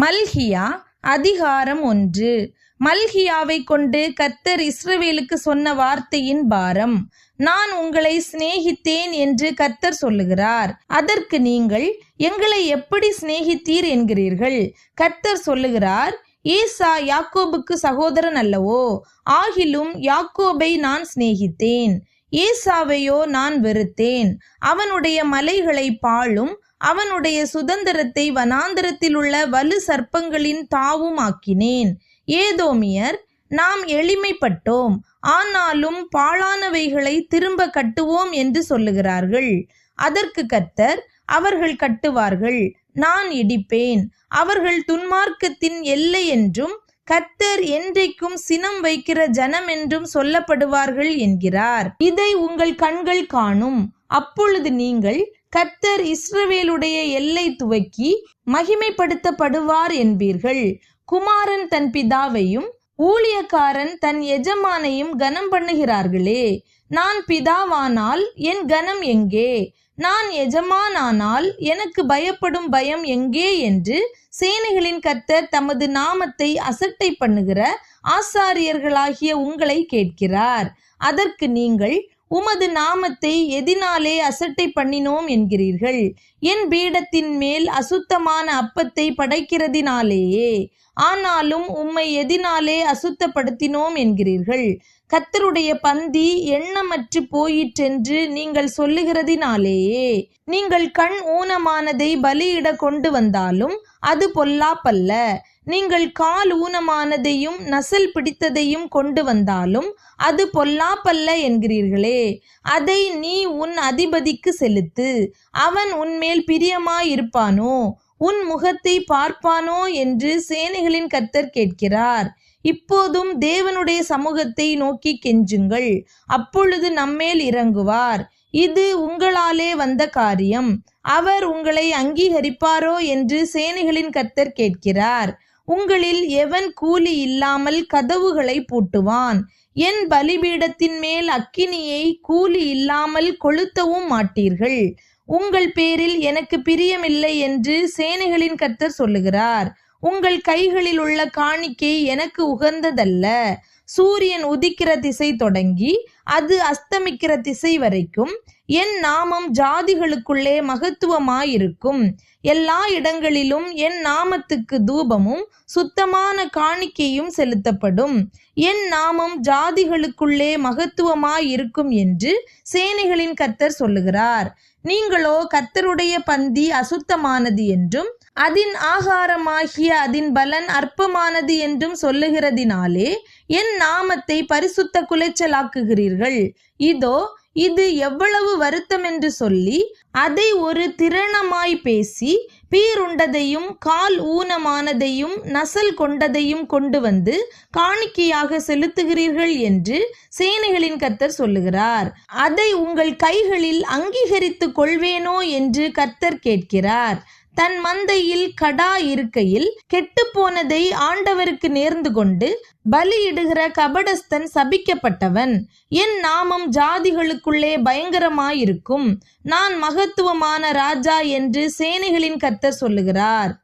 மல்கியா அதிகாரம் 1. மல்கியாவை கொண்டு கர்த்தர் இஸ்ரவேலுக்கு சொன்ன வார்த்தையின் பாரம். நான் உங்களை சிநேகித்தேன் என்று கர்த்தர் சொல்லுகிறார். அதற்கு நீங்கள் எங்களை எப்படி சிநேகித்தீர் என்கிறீர்கள். கர்த்தர் சொல்லுகிறார், ஏசா யாக்கோபுக்கு சகோதரன் அல்லவோ? ஆகிலும் யாக்கோபை நான் சிநேகித்தேன், ஏசாவையோ நான் வெறுத்தேன். அவனுடைய மலைகளை பாழும், அவனுடைய சுதந்திரத்தை வனாந்தரத்தில் உள்ள வலு சர்ப்பங்களின் தாவும் ஆக்கினேன். ஏதோமியர், நாம் எளிமைப்பட்டோம், ஆனாலும் பாழானவைகளை திரும்ப கட்டுவோம் என்று சொல்லுகிறார்கள். அதற்கு கர்த்தர், அவர்கள் கட்டுவார்கள், நான் இடிப்பேன். அவர்கள் துன்மார்க்கத்தின் எல்லை என்றும் கர்த்தர் என்றைக்கும் சினம் வைக்கிற ஜனம் என்றும் சொல்லப்படுவார்கள் என்கிறார். இதை உங்கள் கண்கள் காணும். அப்பொழுது நீங்கள், கர்த்தர் இஸ்ரவேலுடைய எல்லை துவக்கி மகிமைப்படுத்தப்படுவார் என்பீர்கள். குமாரன் தன் பிதாவையும் ஊழியக்காரன் தன் எஜமானையும் கனம் பண்ணுகிறார்களே. நான் பிதாவானால் என் கனம் எங்கே? நான் எஜமானானால் எனக்கு பயப்படும் பயம் எங்கே என்று சேனைகளின் கர்த்தர் தமது நாமத்தை அசட்டை பண்ணுகிற ஆசாரியர்களாகிய உங்களை கேட்கிறார். அதற்கு நீங்கள், உமது நாமத்தை எதினாலே அசட்டை பண்ணினோம் என்கிறீர்கள். என் பீடத்தின் மேல் அசுத்தமான அப்பத்தை படைக்கிறதினாலேயே. ஆனாலும் உம்மை எதினாலே அசுத்தப்படுத்தினோம் என்கிறீர்கள். கர்த்தருடைய பந்தி எண்ணமற்று போயிற்றென்று நீங்கள் சொல்லுகிறதினாலேயே. நீங்கள் கண் ஊனமானதை பலியிட கொண்டு வந்தாலும் அது பொல்லாப்பல்ல. நீங்கள் கால் ஊனமானதையும் நசல் பிடித்ததையும் கொண்டு வந்தாலும் அது பொல்லாப்பல்ல என்கிறீர்களே. அதை நீ உன் அதிபதிக்கு செலுத்து, அவன் உன்மேல் பிரியமாயிருப்பானோ, உன் முகத்தை பார்ப்பானோ என்று சேனைகளின் கர்த்தர் கேட்கிறார். இப்போதும் தேவனுடைய சமூகத்தை நோக்கி கெஞ்சுங்கள், அப்பொழுது நம்மேல் இறங்குவார். இது உங்களாலே வந்த காரியம், அவர் உங்களை அங்கீகரிப்பாரோ என்று சேனைகளின் கர்த்தர் கேட்கிறார். உங்களில் எவன் கூலி இல்லாமல் கதவுகளை பூட்டுவான்? என் பலிபீடத்தின் மேல் அக்கினியை கூலி இல்லாமல் கொளுத்தவும் மாட்டீர்கள். உங்கள் பேரில் எனக்கு பிரியமில்லை என்று சேனைகளின் கர்த்தர் சொல்லுகிறார். உங்கள் கைகளில் உள்ள காணிக்கை எனக்கு உகந்ததல்ல. சூரியன் உதிக்கிற திசை தொடங்கி அது அஸ்தமிக்கிற திசை வரைக்கும் என் நாமம் ஜாதிகளுக்குள்ளே மகத்துவமாயிருக்கும். எல்லா இடங்களிலும் என் நாமத்துக்கு தூபமும் சுத்தமான காணிக்கையும் செலுத்தப்படும். என் நாமம் ஜாதிகளுக்குள்ளே மகத்துவமாயிருக்கும் என்று சேனைகளின் கர்த்தர் சொல்லுகிறார். நீங்களோ கர்த்தருடைய பந்தி அசுத்தமானது என்றும் அதின் ஆகாரமாகிய அதின் பலன் அற்பமானது என்றும் சொல்லுகிறதினாலே என் நாமத்தை பரிசுத்த குலைச்சலாக்குகிறீர்கள். இதோ இது எவ்வளவு வருத்தம் என்று சொல்லி அதை ஒரு திரணமாய் பேசி பீருண்டதையும் கால் ஊனமானதையும் நசல் கொண்டதையும் கொண்டு வந்து காணிக்கையாக செலுத்துகிறீர்கள் என்று சேனைகளின் கர்த்தர் சொல்லுகிறார். அதை உங்கள் கைகளில் அங்கீகரித்து கொள்வேனோ என்று கர்த்தர் கேட்கிறார். தன் மந்தையில் கடா இருக்கையில் கெட்டுப்போனதை ஆண்டவருக்கு நேர்ந்து கொண்டு பலியிடுகிற கபடஸ்தன் சபிக்கப்பட்டவன். என் நாமம் ஜாதிகளுக்குள்ளே பயங்கரமாயிருக்கும். நான் மகத்துவமான ராஜா என்று சேனைகளின் கர்த்தர் சொல்லுகிறார்.